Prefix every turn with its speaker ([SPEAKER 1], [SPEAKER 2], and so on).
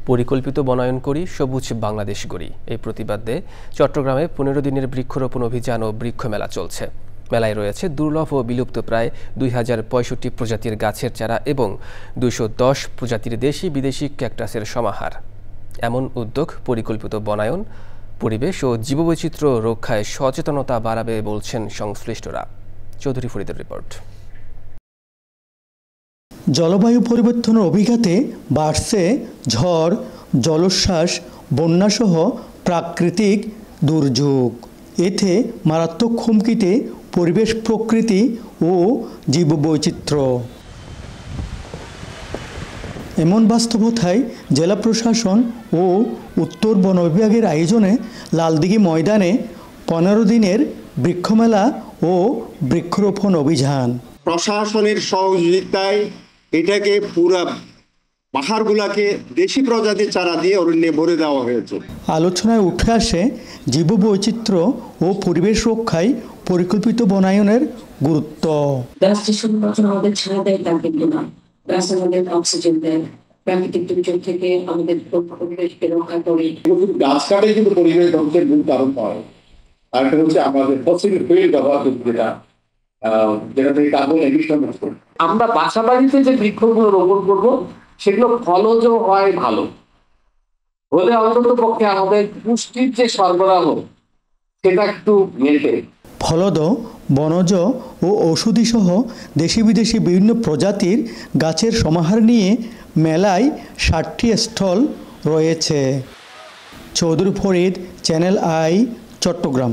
[SPEAKER 1] পরিকল্পিত বনায়ন করি, সবুজ বাংলাদেশ গড়ি। এই প্রতিবাদে চট্টগ্রামে 15 দিনের বৃক্ষরোপণ অভিযান ও বৃক্ষ মেলা চলছে। মেলায় রয়েছে দুর্লভ ও বিলুপ্ত প্রায় 2065 প্রজাতির গাছের চারা এবং 210 প্রজাতির দেশি বিদেশি ক্যাকটাসের সমাহার। এমন উদ্যোগ পরিকল্পিত বনায়ন, পরিবেশ ও জীববৈচিত্র্য রক্ষায় সচেতনতা বাড়াবে বলছেন সংশ্লিষ্টরা। চৌধুরী ফরিদের রিপোর্ট।
[SPEAKER 2] জলবায়ু পরিবর্তনের অভিঘাতে বাড়ছে ঝড়, জলোচ্ছ্বাস, বন্যাসহ প্রাকৃতিক দুর্যোগ। এতে মারাত্মক হুমকিতে পরিবেশ, প্রকৃতি ও জীববৈচিত্র্য। এমন বাস্তবতায় জেলা প্রশাসন ও উত্তর বন বিভাগের আয়োজনে লালদিঘি ময়দানে 15 দিনের বৃক্ষমেলা ও বৃক্ষরোপণ অভিযান।
[SPEAKER 3] প্রশাসনের সহযোগিতায় এটাকে পুরা পাহাড়গুলাকে দেশি প্রজাতির চারা দিয়ে অরণ্যে ভরে দেওয়া হয়েছে।
[SPEAKER 2] আলোচনায় উঠে আসে জীববৈচিত্র্য ও পরিবেশ রক্ষায় পরিকল্পিত বনায়নের গুরুত্ব।
[SPEAKER 4] গাছ যে শুধুমাত্র আমাদের ছায়া দেয় তা কিন্তু না, গাছ আমাদের অক্সিজেন দেয়, প্রাকৃতিক দুর্যোগ থেকে আমাদের পরিবেশকে রক্ষা করে।
[SPEAKER 5] গাছ কাটাই কিন্তু পরিবেশ ধ্বংসের মূল কারণ নয়। আর একটা হচ্ছে আমাদের ফসিল ফুয়েল ব্যবহার করতে যেটা থেকে কার্বন এমিশন হচ্ছে। আমরা বাসা বাড়িতে যে বৃক্ষগুলো রোপণ করবো সেগুলো ফলজ হয় ভালো হলে অন্তত পক্ষে আমাদের পুষ্টির যে সরবরাহ সেটা একটু মেটে।
[SPEAKER 2] ফলদ, বনজ ও ঔষধি সহ দেশি বিদেশি বিভিন্ন প্রজাতির গাছের সমাহার নিয়ে মেলায় 60টি স্টল রয়েছে। Chowdhury Farid, channel I, Chittagong.